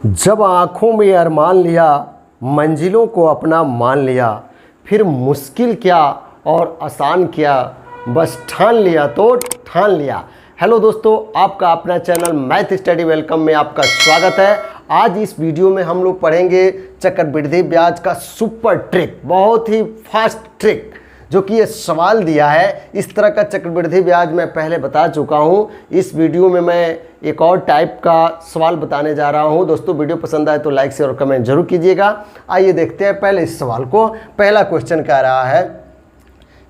जब आँखों में अरमान लिया, मंजिलों को अपना मान लिया, फिर मुश्किल क्या और आसान क्या, बस ठान लिया तो ठान लिया। हेलो दोस्तों, आपका अपना चैनल मैथ स्टडी वेलकम में आपका स्वागत है। आज इस वीडियो में हम लोग पढ़ेंगे चक्रवृद्धि ब्याज का सुपर ट्रिक, बहुत ही फास्ट ट्रिक जो कि ये सवाल दिया है। इस तरह का चक्रवृद्धि ब्याज मैं पहले बता चुका हूँ। इस वीडियो में मैं एक और टाइप का सवाल बताने जा रहा हूँ। दोस्तों वीडियो पसंद आए तो लाइक शेयर और कमेंट जरूर कीजिएगा। आइए देखते हैं पहले इस सवाल को। पहला क्वेश्चन कह रहा है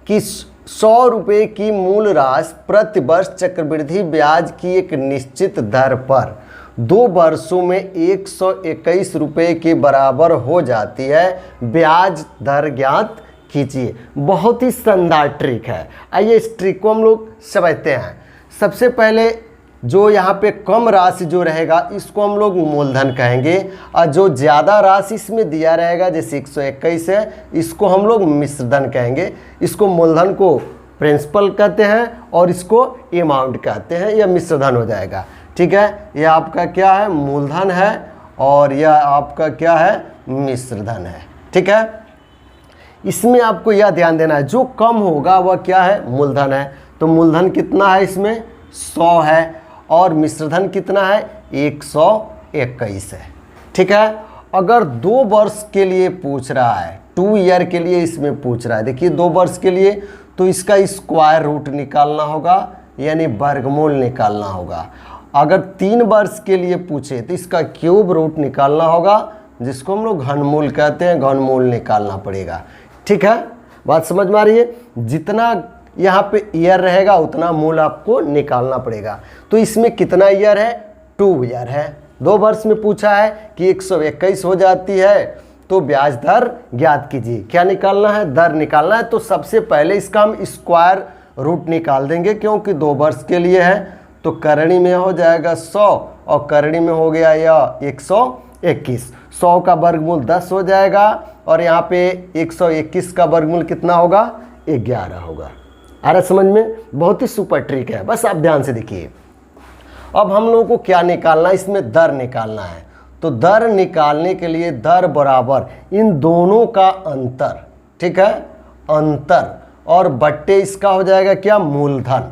कि 100 रुपये की मूल राशि प्रति वर्ष चक्रवृद्धि ब्याज की एक निश्चित दर पर 2 वर्षों में 121 रुपये के बराबर हो जाती है। ब्याज दर ज्ञात कीजिए। बहुत ही शानदार ट्रिक है। आइए इस ट्रिक को हम लोग समझते हैं। सबसे पहले जो यहाँ पे कम राशि जो रहेगा इसको हम लोग मूलधन कहेंगे, और जो ज़्यादा राशि इसमें दिया रहेगा जैसे 121 है, इसको हम लोग मिश्रधन कहेंगे। इसको मूलधन को प्रिंसिपल कहते हैं और इसको अमाउंट कहते हैं। यह मिश्रधन हो जाएगा। ठीक है, यह आपका क्या है, मूलधन है, और यह आपका क्या है, मिश्रधन है। ठीक है, इसमें आपको यह ध्यान देना है जो कम होगा वह क्या है, मूलधन है। तो मूलधन कितना है इसमें, 100 है, और मिश्रधन कितना है, 121 है। ठीक है, अगर 2 वर्ष के लिए पूछ रहा है, 2 ईयर के लिए इसमें पूछ रहा है, देखिए 2 वर्ष के लिए, तो इसका स्क्वायर रूट निकालना होगा, यानी वर्गमूल निकालना होगा। अगर 3 वर्ष के लिए पूछे तो इसका क्यूब रूट निकालना होगा, जिसको हम लोग घनमूल कहते हैं, घनमूल निकालना पड़ेगा। ठीक है, बात समझ में आ रही है। जितना यहाँ पे ईयर रहेगा उतना मूल आपको निकालना पड़ेगा। तो इसमें कितना ईयर है, 2 ईयर है। 2 वर्ष में पूछा है कि 121 हो जाती है, तो ब्याज दर ज्ञात कीजिए। क्या निकालना है, दर निकालना है। तो सबसे पहले इसका हम स्क्वायर रूट निकाल देंगे, क्योंकि 2 वर्ष के लिए है। तो करणी में हो जाएगा 100 और करणी में हो गया यह 121। 100 का वर्गमूल 10 हो जाएगा, और यहाँ पे 121 का वर्गमूल कितना होगा, 11 होगा। आ रहा समझ में। बहुत ही सुपर ट्रिक है, बस आप ध्यान से देखिए। अब हम लोगों को क्या निकालना है, इसमें दर निकालना है। तो दर निकालने के लिए दर बराबर इन दोनों का अंतर, ठीक है, अंतर, और बट्टे इसका हो जाएगा क्या, मूलधन।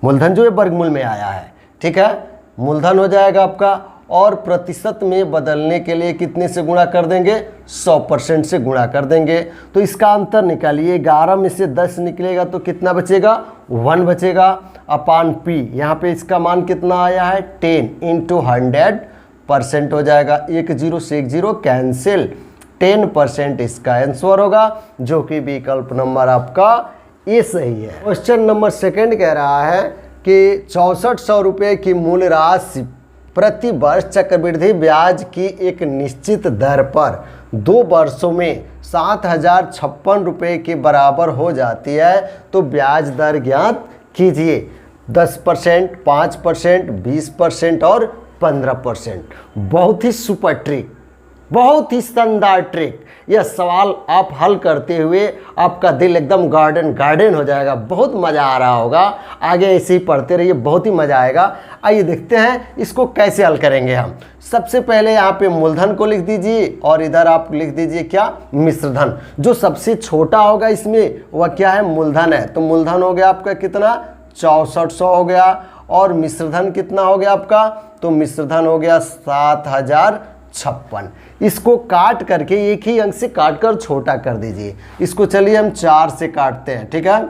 मूलधन जो है वर्गमूल में आया है। ठीक है, मूलधन हो जाएगा आपका, और प्रतिशत में बदलने के लिए कितने से गुणा कर देंगे, 100% से गुणा कर देंगे। तो इसका अंतर निकालिए, 11 में से 10 निकलेगा तो कितना बचेगा, 1 बचेगा, अपान पी। यहाँ पे इसका मान कितना आया है, 10 इंटू 100% हो जाएगा। 1 0 से 1 0 कैंसिल, 10% इसका आंसर होगा, जो कि विकल्प नंबर आपका ये सही है। क्वेश्चन नंबर 2 कह रहा है कि 6400 रुपये की मूल राशि प्रति वर्ष चक्रवृद्धि ब्याज की एक निश्चित दर पर 2 वर्षों में 7056 रुपये के बराबर हो जाती है। तो ब्याज दर ज्ञात कीजिए। 10%, 5%, 20% और 15%। बहुत ही सुपर ट्रिक, बहुत ही शानदार ट्रिक। यह सवाल आप हल करते हुए आपका दिल एकदम गार्डन हो जाएगा। बहुत मज़ा आ रहा होगा। आगे ऐसे ही पढ़ते रहिए, बहुत ही मज़ा आएगा। आइए देखते हैं इसको कैसे हल करेंगे हम। सबसे पहले यहाँ पे मूलधन को लिख दीजिए, और इधर आप लिख दीजिए क्या, मिश्रधन। जो सबसे छोटा होगा इसमें वह क्या है, मूलधन है। तो मूलधन हो गया आपका कितना, 6400 हो गया, और मिश्रधन कितना हो गया आपका, तो मिश्रधन हो गया 7056। इसको काट करके एक ही अंक से काट कर छोटा कर दीजिए। इसको चलिए हम 4 से काटते हैं। ठीक है,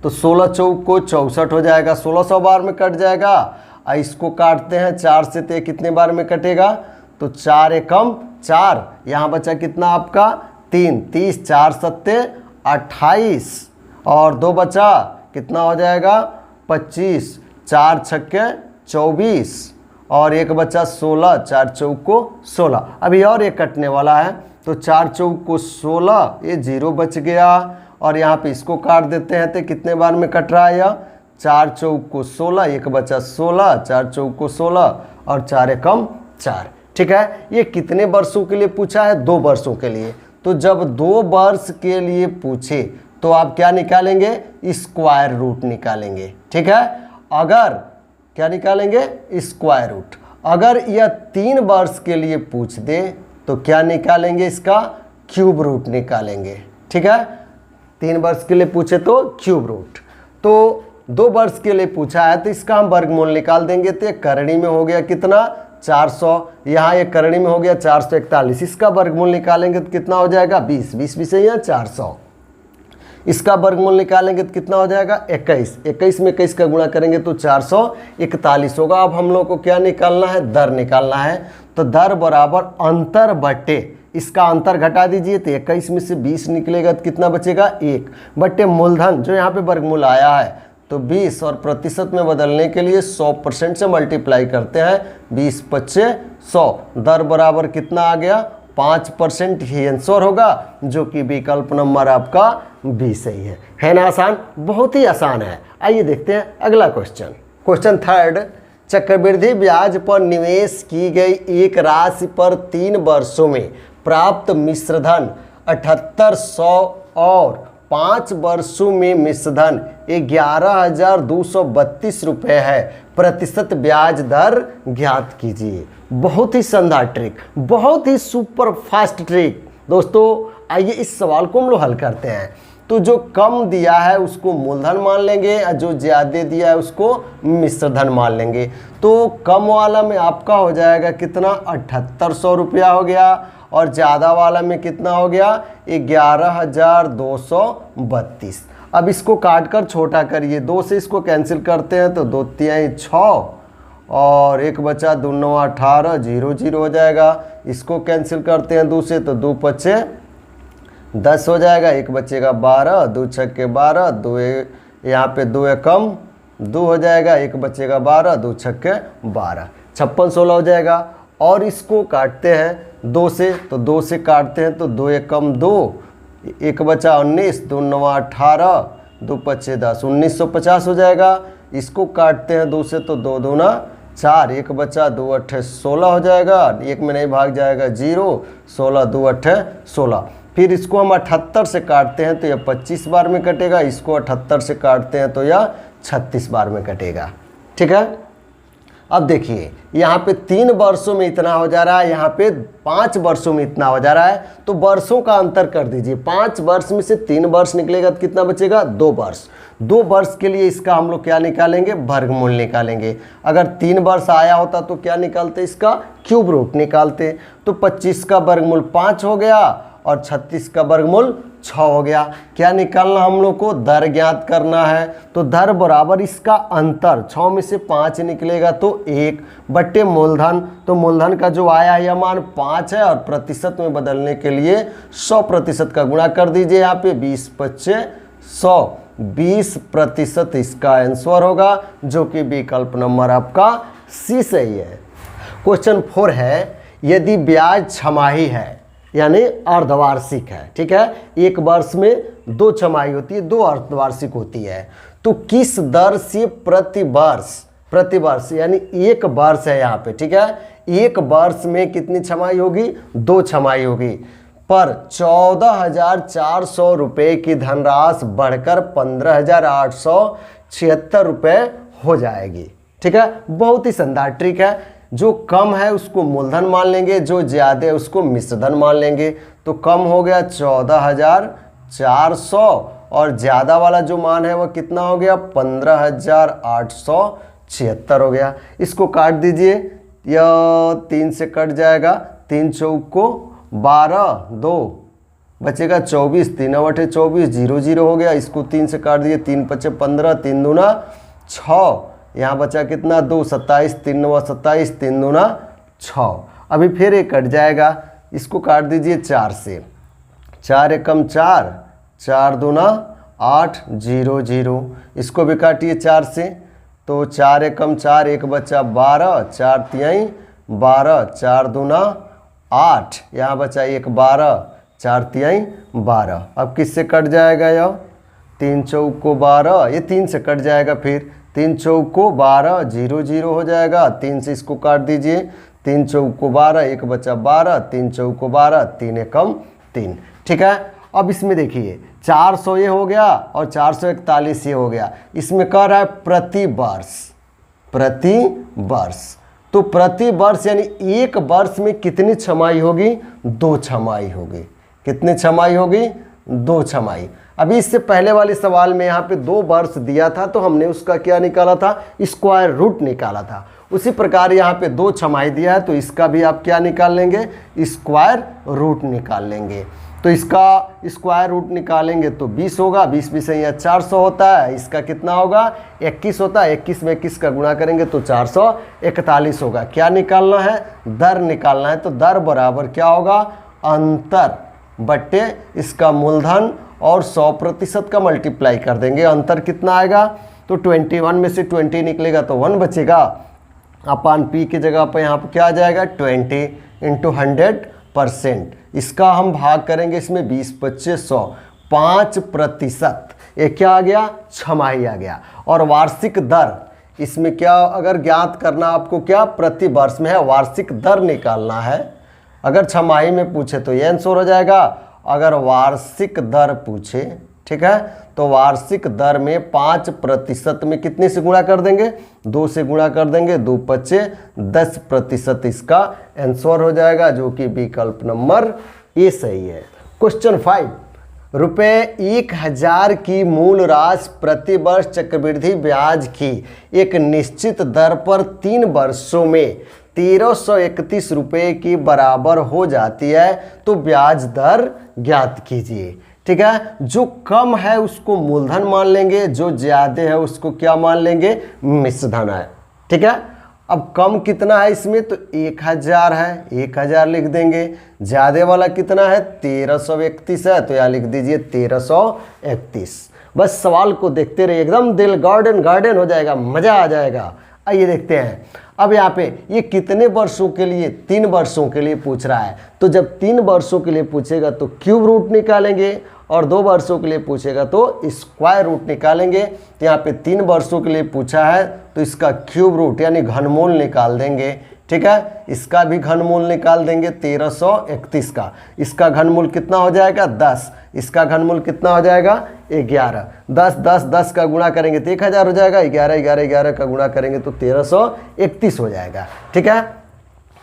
तो 16 चौक को 64 हो जाएगा, 1600 बार में कट जाएगा। और इसको काटते हैं 4 से, तो कितने बार में कटेगा, तो 4 एकम 4, यहाँ बचा कितना आपका 3, 30, 4 सत्ते 28, और 2 बचा कितना हो जाएगा 25, 4 छक्के 24, और 1 बचा 16, 4 चौक को 16। अभी और एक कटने वाला है, तो 4 चौक को 16, ये 0 बच गया, और यहाँ पे इसको काट देते हैं। तो कितने बार में कट रहा है यह, 4 चौक को 16, 1 बचा 16, 4 चौक को 16, और 4 एकम 4। ठीक है, ये कितने वर्षों के लिए पूछा है, 2 वर्षों के लिए। तो जब 2 वर्ष के लिए पूछे तो आप क्या निकालेंगे, स्क्वायर रूट निकालेंगे। ठीक है, अगर क्या निकालेंगे, स्क्वायर रूट। अगर यह 3 वर्ष के लिए पूछ दे तो क्या निकालेंगे, इसका क्यूब रूट निकालेंगे। ठीक है, 3 वर्ष के लिए पूछे तो क्यूब रूट, तो 2 वर्ष के लिए पूछा है तो इसका हम वर्गमूल निकाल देंगे। तो ये करणी में हो गया कितना 400, यहाँ ये करणी में हो गया 441, इसका वर्गमूल निकालेंगे तो कितना हो जाएगा 20, 20 भी सही है 400। इसका वर्गमूल निकालेंगे तो कितना हो जाएगा 21, 21 में 21 का गुणा करेंगे तो 441 होगा। अब हम लोग को क्या निकालना है, दर निकालना है। तो दर बराबर अंतर बटे, इसका अंतर घटा दीजिए तो 21 में से 20 निकलेगा तो कितना बचेगा 1 बटे मूलधन जो यहाँ पे वर्गमूल आया है तो 20, और प्रतिशत में बदलने के लिए 100% से मल्टीप्लाई करते हैं, 20 पच्चे 100, दर बराबर कितना आ गया 5% ही आंसर होगा, जो कि विकल्प नंबर आपका बी सही है ना। आसान, बहुत ही आसान है। आइए देखते हैं अगला क्वेश्चन। क्वेश्चन 3, चक्रवृद्धि ब्याज पर निवेश की गई एक राशि पर 3 वर्षों में प्राप्त मिश्रधन 7800 और 5 वर्षों में मिश्रधन 11,232 रुपये है, प्रतिशत ब्याज दर ज्ञात कीजिए। बहुत ही शानदार ट्रिक, बहुत ही सुपर फास्ट ट्रिक। दोस्तों आइए इस सवाल को हम लोग हल करते हैं। तो जो कम दिया है उसको मूलधन मान लेंगे और जो ज़्यादा दिया है उसको मिश्रधन मान लेंगे। तो कम वाला में आपका हो जाएगा कितना 7800 रुपया हो गया, और ज़्यादा वाला में कितना हो गया 11,232। अब इसको काट कर छोटा करिए, 2 से इसको कैंसिल करते हैं तो 2 तिहाई 6 और 1 बचा 2 9 18, 0 0 हो जाएगा। इसको कैंसिल करते हैं 2 से तो 2 पच्चे 10 हो जाएगा, 1 बचेगा 12, 2 छक्के 12, 2 यहाँ पे 2 एकम 2 हो जाएगा, 1 बचेगा 12, 2 छक्के 12, 56 16 हो जाएगा। और इसको काटते हैं 2 से तो 2 से काटते हैं तो 2 एकम 2, 1 बचा 19, 2 9 18, 2 पच्चे 10, 1950 हो जाएगा। इसको काटते हैं 2 से तो 2 दूना 4, 1 बचा 2 अट्ठे 16 हो जाएगा, 1 में नहीं भाग जाएगा 0, 16 2 अट्ठे 16। फिर इसको हम 78 से काटते हैं तो यह 25 बार में कटेगा, इसको 78 से काटते हैं तो यह 36 बार में कटेगा। ठीक है, अब देखिए यहाँ पे 3 वर्षों में इतना हो जा रहा है, यहाँ पे 5 वर्षों में इतना हो जा रहा है। तो वर्षों का अंतर कर दीजिए, 5 वर्ष में से 3 वर्ष निकलेगा तो कितना बचेगा 2 वर्ष। 2 वर्ष के लिए इसका हम लोग क्या निकालेंगे, वर्गमूल निकालेंगे। अगर 3 वर्ष आया होता तो क्या निकालते, इसका क्यूब रूट निकालते। तो 25 का वर्गमूल 5 हो गया और 36 का वर्गमूल 6 हो गया। क्या निकालना हम लोग को, दर ज्ञात करना है। तो दर बराबर इसका अंतर, 6 में से 5 निकलेगा तो 1 बट्टे मूलधन। तो मूलधन का जो आया है यह मान 5 है, और प्रतिशत में बदलने के लिए 100% का गुणा कर दीजिए। यहाँ पे 20 पच्चे 100, 20% इसका आंसर होगा, जो कि विकल्प नंबर आपका सी सही है। क्वेश्चन 4 है, यदि ब्याज छमाही है यानी अर्धवार्षिक है, ठीक है, एक वर्ष में 2 छमाही होती है, 2 अर्धवार्षिक होती है, तो किस दर से प्रति वर्ष यानी 1 वर्ष है यहाँ पे, ठीक है, 1 वर्ष में कितनी छमाही होगी, 2 छमाही होगी, पर 14,400 रुपये की धनराशि बढ़कर 15,876 रुपये हो जाएगी। ठीक है, बहुत ही शानदार ट्रिक है। जो कम है उसको मूलधन मान लेंगे, जो ज़्यादा है उसको मिश्रधन मान लेंगे। तो कम हो गया 14,400 और ज़्यादा वाला जो मान है वह कितना हो गया 15,876 हो गया। इसको काट दीजिए, यह 3 से कट जाएगा, 3 चौक को 12, 2 बचेगा 24, 3 अवठे 24, 0 0 हो गया। इसको 3 से काट दिए, 3 पच्चे 15, 3 दूना 6, यहाँ बचा कितना 2, 27, 3 9 27, 3 दूना 6। अभी फिर एक कट जाएगा, इसको काट दीजिए 4 से, 4 एकम 4, 4 दूना 8, 0 0। इसको भी काटिए 4 से, तो 4 एकम 4, 1 बचा 12, 4 तिहाई 12, 4 दूना 8, यहाँ बचा 1 12, 4 तिहाई 12। अब किससे कट जाएगा यह, 3 चौक को 12, ये 3 से कट जाएगा, फिर 3 चौक को 12, 0 0 हो जाएगा। 3 से इसको काट दीजिए, 3 चौक को 12, 1 बचा 12, 3 चौक को 12, 3 एकम 3। ठीक है, अब इसमें देखिए 400 ये हो गया और 441 ये हो गया। इसमें कह रहा है प्रति वर्ष, तो प्रति वर्ष यानी एक वर्ष में कितनी छमाई होगी? 2 छमाई होगी। कितनी छमाई होगी? 2 छमाई। अभी इससे पहले वाले सवाल में यहाँ पे 2 वर्ष दिया था तो हमने उसका क्या निकाला था? स्क्वायर रूट निकाला था। उसी प्रकार यहाँ पे 2 छमाई दिया है तो इसका भी आप क्या निकाल लेंगे? स्क्वायर रूट निकाल लेंगे। तो इसका स्क्वायर रूट निकालेंगे तो 20 होगा, 20 से यहाँ 400 होता है, इसका कितना होगा? 21 होता है। 21 में 21 का गुणा करेंगे तो 441 होगा। क्या निकालना है? दर निकालना है। तो दर बराबर क्या होगा? अंतर बट्टे इसका मूलधन और 100% का मल्टीप्लाई कर देंगे। अंतर कितना आएगा? तो 21 में से 20 निकलेगा तो 1 बचेगा, अपान पी की जगह पर यहाँ पर क्या आ जाएगा? 20 × 100%। इसका हम भाग करेंगे इसमें 20 25 100 5%। ये क्या आ गया? छमाही आ गया। और वार्षिक दर इसमें क्या अगर ज्ञात करना आपको? क्या प्रति वर्ष में है, वार्षिक दर निकालना है। अगर छमाही में पूछे तो ये आंसर हो जाएगा। अगर वार्षिक दर पूछे, ठीक है, तो वार्षिक दर में 5% में कितने से गुणा कर देंगे? 2 से गुणा कर देंगे। 2 5 10% इसका आंसर हो जाएगा, जो कि विकल्प नंबर ए सही है। क्वेश्चन 5, रुपये 1000 की मूल राशि प्रति वर्ष चक्रवृद्धि ब्याज की एक निश्चित दर पर 3 वर्षों में 1331 रुपये की बराबर हो जाती है, तो ब्याज दर ज्ञात कीजिए। ठीक है, जो कम है उसको मूलधन मान लेंगे, जो ज्यादा है उसको क्या मान लेंगे? मिश्र धन है। ठीक है, अब कम कितना है इसमें? तो 1000 है, 1000 लिख देंगे। ज्यादा वाला कितना है? 1331 है, तो यहाँ लिख दीजिए 1331। बस सवाल को देखते रहिए, एकदम दिल गार्डन हो जाएगा, मजा आ जाएगा। आइए देखते हैं। अब यहाँ पे ये कितने वर्षों के लिए? 3 वर्षों के लिए पूछ रहा है। तो जब 3 वर्षों के लिए पूछेगा तो क्यूब रूट निकालेंगे, और 2 वर्षों के लिए पूछेगा तो स्क्वायर रूट निकालेंगे। तो यहाँ पे 3 वर्षों के लिए पूछा है तो इसका क्यूब रूट यानी घनमूल निकाल देंगे। ठीक है, इसका भी घनमूल निकाल देंगे 1331 का। इसका घनमूल कितना हो जाएगा? 10। इसका घनमूल कितना हो जाएगा? 11। 10 का गुणा करेंगे तो 1000 हो जाएगा। 11 का गुणा करेंगे तो 1331 हो जाएगा। ठीक है,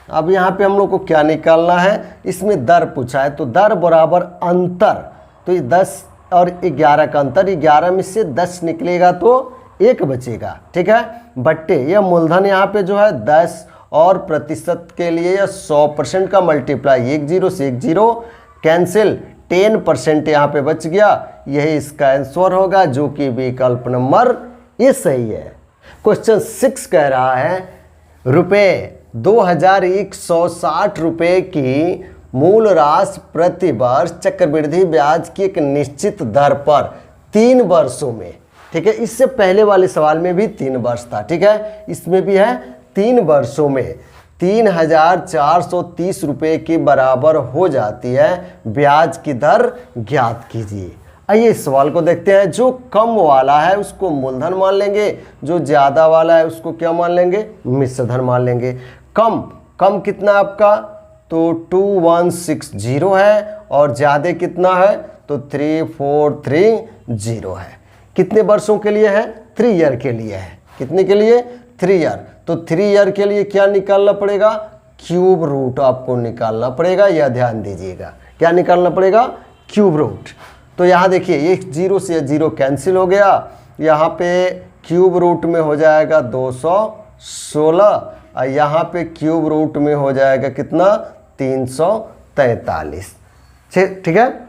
अब यहाँ पे हम लोग को क्या निकालना है? इसमें दर पूछा है, तो दर बराबर अंतर। तो ये 10 और 11 का अंतर, 11 में से 10 निकलेगा तो 1 बचेगा। ठीक है, बट्टे यह मूलधन यहाँ पे जो है 10 और प्रतिशत के लिए यह 100% का मल्टीप्लाई, 1 0 से 1 0 कैंसिल, 10% यहाँ पे बच गया। यही इसका आंसर होगा, जो कि विकल्प नंबर ए सही है। क्वेश्चन 6 कह रहा है रुपये 2160 रुपये की मूल राशि प्रति वर्ष चक्रवृद्धि ब्याज की एक निश्चित दर पर 3 वर्षों में। ठीक है, इससे पहले वाले सवाल में भी 3 वर्ष था। ठीक है, इसमें भी है 3 वर्षों में 3430 रुपये के बराबर हो जाती है, ब्याज की दर ज्ञात कीजिए। आइए इस सवाल को देखते हैं। जो कम वाला है उसको मूलधन मान लेंगे, जो ज़्यादा वाला है उसको क्या मान लेंगे? मिश्र धन मान लेंगे। कम कितना आपका? तो 2160 है, और ज़्यादा कितना है? तो 3430 है। कितने वर्षों के लिए है? 3 ईयर के लिए है। कितने के लिए? 3 ईयर। तो 3 ईयर के लिए क्या निकालना पड़ेगा? क्यूब रूट आपको निकालना पड़ेगा, यह ध्यान दीजिएगा। क्या निकालना पड़ेगा? Cube root. तो यहाँ देखिए, ये 0 से 0 कैंसिल हो गया। यहाँ पे क्यूब रूट में हो जाएगा 216, और यहाँ पे क्यूब रूट में हो जाएगा कितना? 343। ठीक है,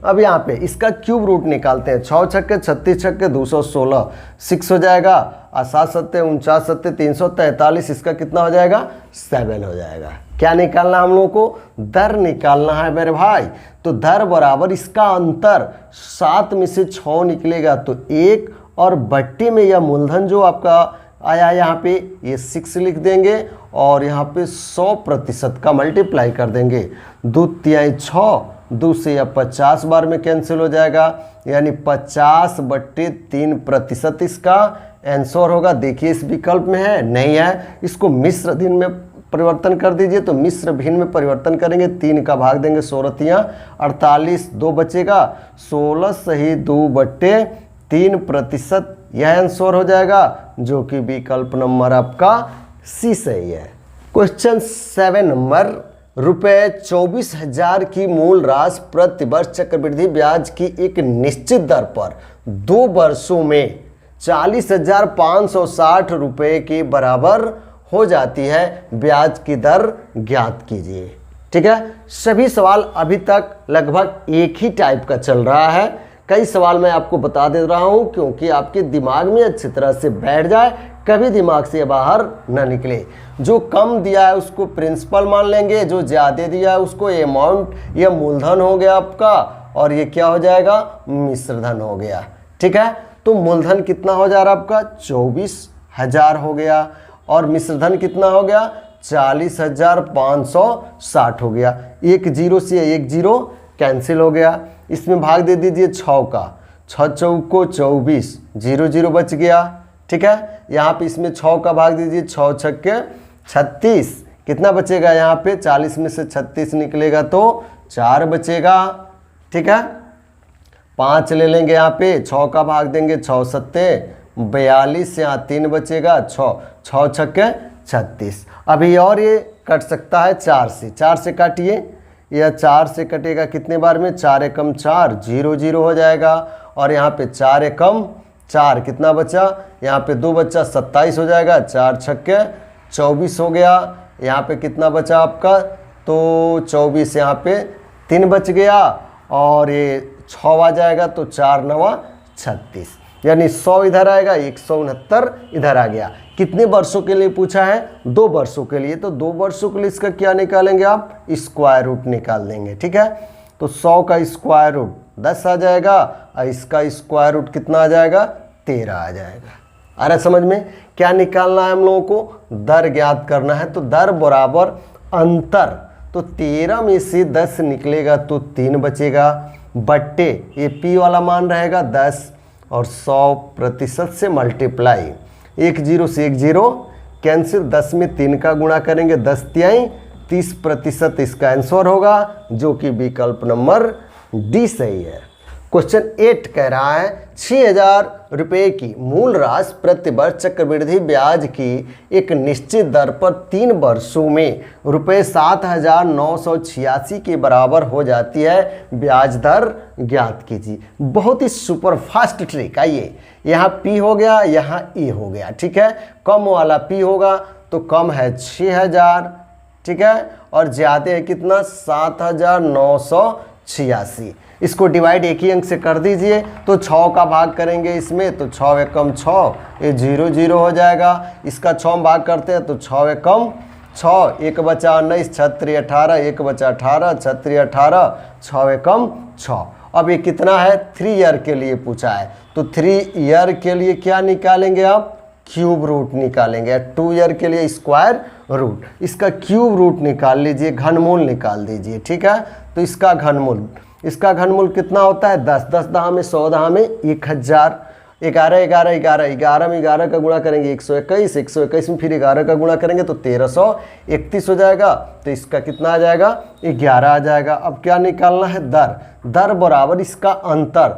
अब यहाँ पे इसका क्यूब रूट निकालते हैं। 6 छक्के 36 छक्के 216, 6 हो जाएगा, और 7 सत्ते 49 सत्ते 343। इसका कितना हो जाएगा? 7 हो जाएगा। क्या निकालना हम लोगों को? दर निकालना है मेरे भाई। तो दर बराबर इसका अंतर, 7 में से 6 निकलेगा तो 1, और बट्टे में यह मूलधन जो आपका आया यहाँ पे ये 6 लिख देंगे, और यहाँ पे 100% का मल्टीप्लाई कर देंगे। 2 तिहाई 6, 2 से यह 50 बार में कैंसिल हो जाएगा, यानी 50/3% इसका आंसर होगा। देखिए इस विकल्प में है, नहीं है, इसको मिश्र भिन्न में परिवर्तन कर दीजिए। तो मिश्र भिन्न में परिवर्तन करेंगे, 3 का भाग देंगे, 16 48, 2 बचेगा, 16 सही 2/3%। यह आंसर हो जाएगा, जो कि विकल्प नंबर आपका सी सही है। क्वेश्चन 7 नंबर, रुपए 24,000 की मूल राशि प्रतिवर्ष चक्रवृद्धि ब्याज की एक निश्चित दर पर 2 वर्षों में 40,560 रुपए के बराबर हो जाती है, ब्याज की दर ज्ञात कीजिए। ठीक है, सभी सवाल अभी तक लगभग एक ही टाइप का चल रहा है। कई सवाल मैं आपको बता दे रहा हूं क्योंकि आपके दिमाग में अच्छी तरह से बैठ जाए, कभी दिमाग से बाहर ना निकले। जो कम दिया है उसको प्रिंसिपल मान लेंगे, जो ज़्यादा दिया है उसको अमाउंट या मूलधन हो गया आपका, और ये क्या हो जाएगा, मिश्रधन हो गया। ठीक है, तो मूलधन कितना हो जा रहा है आपका, 24,000 हो गया, और मिश्रधन कितना हो गया, 40,560 हो गया। एक जीरो से एक जीरो कैंसिल हो गया। इसमें भाग दे दीजिए 6 का, 6 चौको 24, 0 0 बच गया। ठीक है, यहाँ पे इसमें 6 का भाग दीजिए, 6 छक्के 36, कितना बचेगा यहाँ पे, 40 में से 36 निकलेगा तो 4 बचेगा। ठीक है, 5 ले लेंगे यहाँ पे, 6 का भाग देंगे, 6 सत्ते 42, यहाँ 3 बचेगा, 6 छक्के 36। अभी और ये कट सकता है 4 से, 4 से काटिए, यह 4 से कटेगा कितने बार में, 4 एकम 4, 0 0 हो जाएगा, और यहाँ पे 4 एकम 4 कितना बचा, यहाँ पे 2 बच्चा 27 हो जाएगा, 4 छक्के 24 हो गया। यहाँ पे कितना बचा आपका, तो 24, यहाँ पे 3 बच गया, और ये 6 आ जाएगा, तो 4 9 36, यानी 100 इधर आएगा, 169 इधर आ गया। कितने वर्षों के लिए पूछा है, 2 वर्षों के लिए, तो 2 वर्षों के लिए इसका क्या निकालेंगे आप, स्क्वायर रूट निकाल देंगे। ठीक है, तो 100 का स्क्वायर रूट 10 आ जाएगा, और इसका स्क्वायर रूट कितना आ जाएगा, 13 आ जाएगा। आ रहा समझ में, क्या निकालना है हम लोगों को, दर ज्ञात करना है। तो दर बराबर अंतर, तो 13 में से 10 निकलेगा तो 3 बचेगा, बट्टे ये पी वाला मान रहेगा 10, और 100% से मल्टीप्लाई, 1 0 से 1 0 कैंसिल, 10 में 3 का गुणा करेंगे, 10 तिहाई 30% इसका आंसर होगा, जो कि विकल्प नंबर डी सही है। क्वेश्चन 8 कह रहा है 6,000 रुपये की मूल राशि प्रतिवर्ष चक्रवृद्धि ब्याज की एक निश्चित दर पर 3 वर्षों में रुपये 7,986 के बराबर हो जाती है, ब्याज दर ज्ञात कीजिए। बहुत ही सुपर फास्ट ट्रिक। आइए, यहाँ पी हो गया, यहाँ ए हो गया। ठीक है, कम वाला पी होगा तो कम है 6,000, ठीक है, और ज़्यादा है कितना, 7,986। इसको डिवाइड एक ही अंक से कर दीजिए, तो 6 का भाग करेंगे इसमें, तो 6 एकम 6, ये 0 0 हो जाएगा। इसका 6 में भाग करते हैं तो 6 एकम 6, 1 बचा 19, 6 3 18, 1 बचा 18, 6 3 18, 6 एकम 6। अब ये कितना है, 3 ईयर के लिए पूछा है, तो 3 ईयर के लिए क्या निकालेंगे आप, क्यूब रूट निकालेंगे। 2 ईयर के लिए स्क्वायर रूट, इसका क्यूब रूट निकाल लीजिए, घनमूल निकाल दीजिए। ठीक है, तो इसका घनमूल कितना होता है, 10, 10 दहा में 100 दहा में 1000, 11 11 11 11 में 11 का गुणा करेंगे 121, 121 में फिर 11 का गुणा करेंगे तो 1331 हो जाएगा। तो इसका कितना आ जाएगा, 11 आ जाएगा। अब क्या निकालना है, दर बराबर इसका अंतर,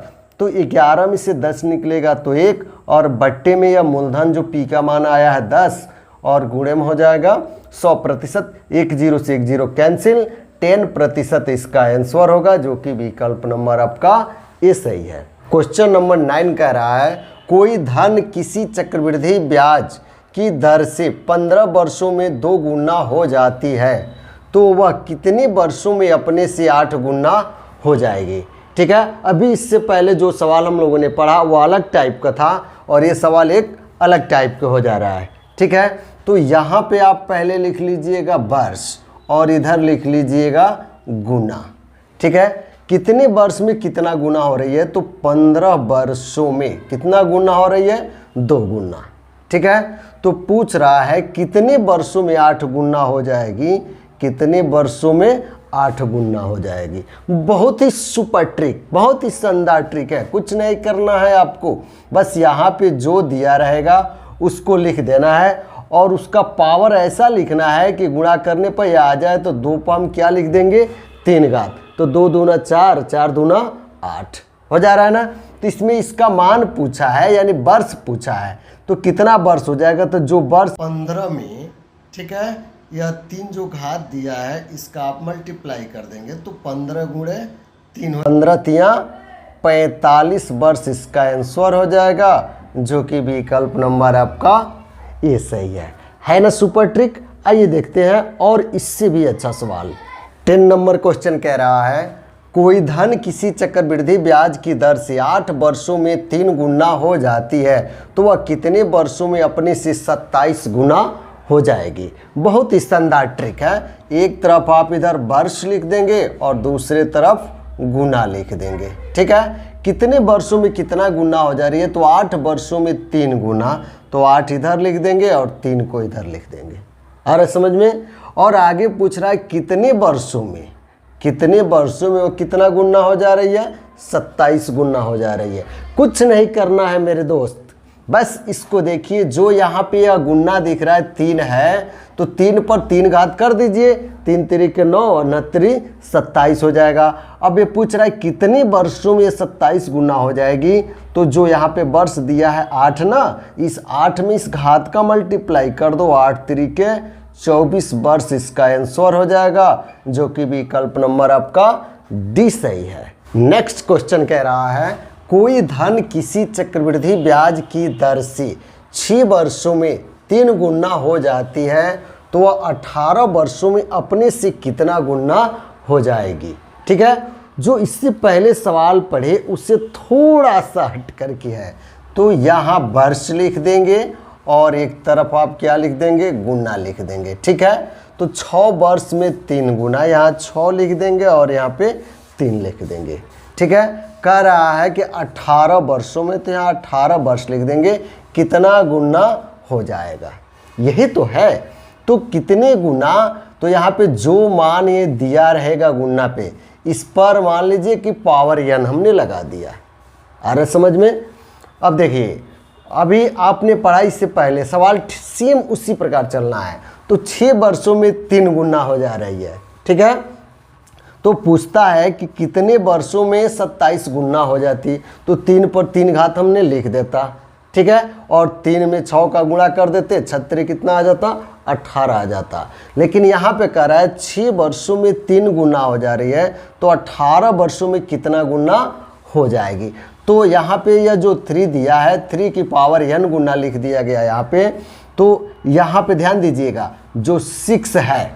तो 11 में से 10 निकलेगा तो 1, और बट्टे में या मूलधन जो पी का मान आया है 10, और गुणे में हो जाएगा 100%, 1 0 से 1 0 कैंसिल, 10% इसका आंसर होगा, जो कि विकल्प नंबर आपका ए सही है। क्वेश्चन नंबर 9 कह रहा है कोई धन किसी चक्रवृद्धि ब्याज की दर से 15 वर्षों में 2 गुना हो जाती है, तो वह कितने वर्षों में अपने से 8 गुना हो जाएगी। ठीक है, अभी इससे पहले जो सवाल हम लोगों ने पढ़ा वो अलग टाइप का था, और ये सवाल एक अलग टाइप का हो जा रहा है। ठीक है, तो यहाँ पे आप पहले लिख लीजिएगा वर्ष, और इधर लिख लीजिएगा गुना। ठीक है, कितने वर्ष में कितना गुना हो रही है, तो 15 वर्षों में कितना गुना हो रही है, 2 गुना। ठीक है, तो पूछ रहा है कितने वर्षों में 8 गुना हो जाएगी, कितने वर्षों में 8 गुना हो जाएगी। बहुत ही सुपर ट्रिक, बहुत ही शानदार ट्रिक है। कुछ नहीं करना है आपको, बस यहाँ पे जो दिया रहेगा उसको लिख देना है, और उसका पावर ऐसा लिखना है कि गुणा करने पर यह आ जाए तो 2 पर हम क्या लिख देंगे, 3 घात, तो 2 दूना 4, 4 दूना 8 हो जा रहा है ना। तो इसमें इसका मान पूछा है, यानी वर्ष पूछा है, तो कितना वर्ष हो जाएगा, तो जो वर्ष 15 में ठीक है। यह 3 जो घात दिया है इसका आप मल्टीप्लाई कर देंगे तो 15 गुणे 3, 15 तिया 45 वर्ष इसका आंसर हो जाएगा, जो कि विकल्प नंबर आपका ये सही है ना सुपर ट्रिक। आइए देखते हैं और इससे भी अच्छा सवाल। 10 नंबर क्वेश्चन कह रहा है कोई धन किसी चक्रवृद्धि ब्याज की दर से 8 वर्षों में 3 गुना हो जाती है तो वह कितने वर्षों में अपने से 27 गुना हो जाएगी। बहुत ही शानदार ट्रिक है। एक तरफ आप इधर वर्ष लिख देंगे और दूसरे तरफ गुना लिख देंगे। ठीक है, कितने वर्षों में कितना गुना हो जा रही है, तो 8 वर्षों में 3 गुना, तो 8 इधर लिख देंगे और 3 को इधर लिख देंगे। आ रहा समझ में। और आगे पूछ रहा है कितने वर्षों में, कितने वर्षों में वो कितना गुना हो जा रही है, 27 गुना हो जा रही है। कुछ नहीं करना है मेरे दोस्त, बस इसको देखिए, जो यहाँ पे यह गुना दिख रहा है 3 है, तो 3 पर 3 घात कर दीजिए, 3 तिरिके 9 और 9 27 हो जाएगा। अब ये पूछ रहा है कितने वर्षों में ये 27 गुना हो जाएगी, तो जो यहाँ पे वर्ष दिया है 8 ना, इस 8 में इस घात का मल्टीप्लाई कर दो, 8 तिरिके 24 वर्ष इसका आंसर हो जाएगा, जो कि विकल्प नंबर आपका डी सही है। नेक्स्ट क्वेश्चन कह रहा है कोई धन किसी चक्रवृद्धि ब्याज की दर से 6 वर्षों में 3 गुना हो जाती है तो वह 18 वर्षों में अपने से कितना गुना हो जाएगी। ठीक है, जो इससे पहले सवाल पढ़े उससे थोड़ा सा हट करके है, तो यहाँ वर्ष लिख देंगे और एक तरफ आप क्या लिख देंगे, गुना लिख देंगे। ठीक है, तो 6 वर्ष में 3 गुना, यहाँ 6 लिख देंगे और यहाँ पे 3 लिख देंगे। ठीक है, कह रहा है कि 18 वर्षों में, तो यहाँ 18 वर्ष लिख देंगे, कितना गुना हो जाएगा, यही तो है। तो कितने गुना, तो यहाँ पे जो मान ये दिया रहेगा गुना पे, इस पर मान लीजिए कि पावर n हमने लगा दिया। आ रहा समझ में। अब देखिए, अभी आपने पढ़ाई से पहले सवाल सेम उसी प्रकार चलना है, तो 6 वर्षों में 3 गुना हो जा रही है। ठीक है, तो पूछता है कि कितने वर्षों में 27 गुना हो जाती, तो 3 पर 3 घात हमने लिख देता। ठीक है, और 3 में 6 का गुणा कर देते, 36 कितना आ जाता, 18 आ जाता। लेकिन यहाँ पे कह रहा है 6 वर्षों में 3 गुना हो जा रही है, तो 18 वर्षों में कितना गुना हो जाएगी। तो यहाँ पे यह जो 3 दिया है, 3 की पावर n गुना लिख दिया गया यहाँ पे। तो यहाँ पे ध्यान दीजिएगा, जो 6 है,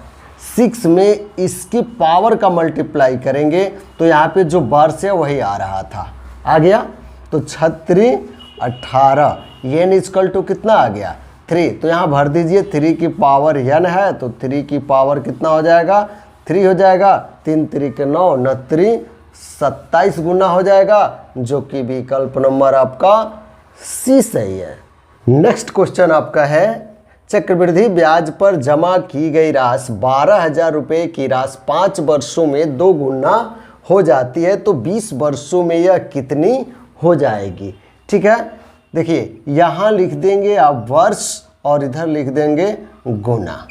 6 में इसकी पावर का मल्टीप्लाई करेंगे, तो यहाँ पे जो वर्ष है वही आ रहा था, आ गया। तो 36 18 n इक्वल टू कितना आ गया, 3। तो यहाँ भर दीजिए, 3 की पावर n है, तो 3 की पावर कितना हो जाएगा, 3 हो जाएगा। 3 तिरिके 9 9 27 गुना हो जाएगा, जो कि विकल्प नंबर आपका सी सही है। नेक्स्ट क्वेश्चन आपका है चक्रवृद्धि ब्याज पर जमा की गई राशि 12,000 रुपये की राशि 5 वर्षों में 2 गुना हो जाती है, तो 20 वर्षों में यह कितनी हो जाएगी। ठीक है, देखिए यहाँ लिख देंगे आप वर्ष और इधर लिख देंगे गुना।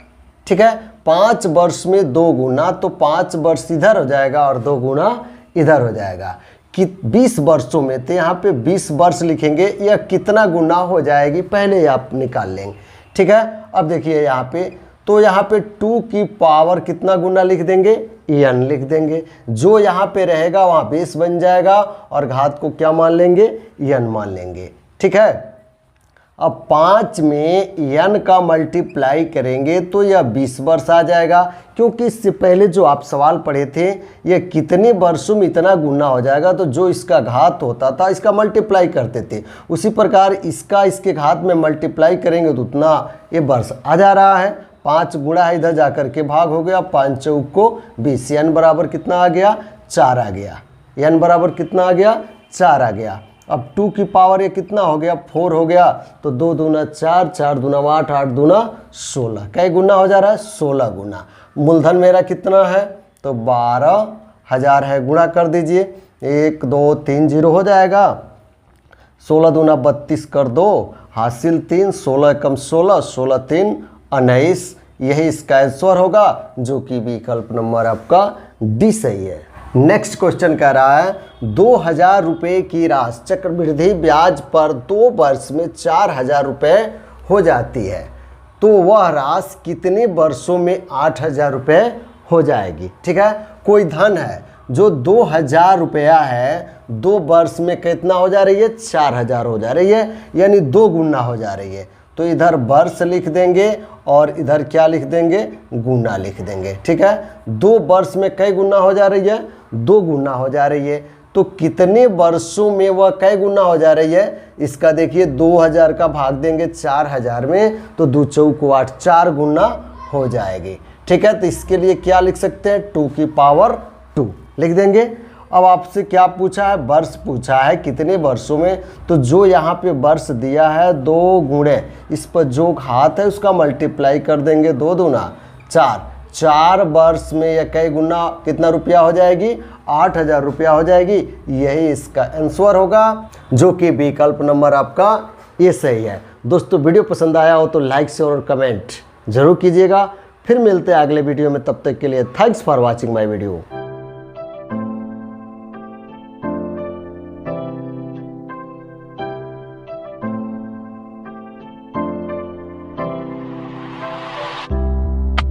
ठीक है, 5 वर्ष में 2 गुना, तो 5 वर्ष इधर हो जाएगा और 2 गुना इधर हो जाएगा। कि 20 वर्षों में, तो यहाँ पे 20 वर्ष लिखेंगे, यह कितना गुना हो जाएगी पहले आप निकाल लेंगे। ठीक है, अब देखिए यहाँ पे, तो यहाँ पे 2 की पावर कितना गुना लिख देंगे, n लिख देंगे। जो यहाँ पे रहेगा वहाँ बेस बन जाएगा और घात को क्या मान लेंगे, n मान लेंगे। ठीक है, अब 5 में n का मल्टीप्लाई करेंगे तो यह 20 वर्ष आ जाएगा, क्योंकि इससे पहले जो आप सवाल पढ़े थे यह कितने वर्षों में इतना गुना हो जाएगा, तो जो इसका घात होता था इसका मल्टीप्लाई करते थे, उसी प्रकार इसका इसके घात में मल्टीप्लाई करेंगे तो उतना ये वर्ष आ जा रहा है। 5 गुणा है, इधर जाकर के भाग हो गया, 5 चौक को 20, n बराबर कितना आ गया, 4 आ गया। n बराबर कितना आ गया, 4 आ गया। अब 2 की पावर ये कितना हो गया, 4 हो गया, तो 2 दूना 4, 4 दूना 8, 8 दूना 16, कई गुना हो जा रहा है, 16 गुना। मूलधन मेरा कितना है, तो 12,000 है, गुणा कर दीजिए, 1 2 3 0 हो जाएगा। 16 दूना 32 कर दो, हासिल 3, 16 कम 16, 16 3 19, यही इसका आंसर होगा, जो कि विकल्प नंबर आपका डी सही है। नेक्स्ट क्वेश्चन कह रहा है 2,000 रुपये की राशि चक्रवृद्धि ब्याज पर 2 वर्ष में 4,000 रुपये हो जाती है, तो तो वह राशि कितने वर्षों में 8,000 रुपये हो जाएगी। ठीक है, कोई धन है जो 2,000 रुपया है, 2 वर्ष में कितना हो जा रही है, 4,000 हो जा रही है, यानी 2 गुना हो जा रही है। तो इधर वर्ष लिख देंगे और इधर क्या लिख देंगे, गुना लिख देंगे। ठीक है, 2 वर्ष में कई गुना हो जा रही है, 2 गुना हो जा रही है। तो कितने वर्षों में वह कई गुना हो जा रही है, इसका देखिए 2,000 का भाग देंगे 4,000 में, तो 2 चौको 8, 4 गुना हो जाएगी। ठीक है, तो इसके लिए क्या लिख सकते हैं, 2 की पावर 2 लिख देंगे। अब आपसे क्या पूछा है, वर्ष पूछा है कितने वर्षों में, तो जो यहाँ पे वर्ष दिया है 2 गुणे, इस पर जो हाथ है उसका मल्टीप्लाई कर देंगे, 2 दूना 4, 4 वर्ष में यह कई गुना कितना रुपया हो जाएगी, 8,000 रुपया हो जाएगी। यही इसका आंसर होगा, जो कि विकल्प नंबर आपका ये सही है। दोस्तों वीडियो पसंद आया हो तो लाइक शेयर और कमेंट जरूर कीजिएगा। फिर मिलते हैं अगले वीडियो में, तब तक के लिए thanks for watching my video.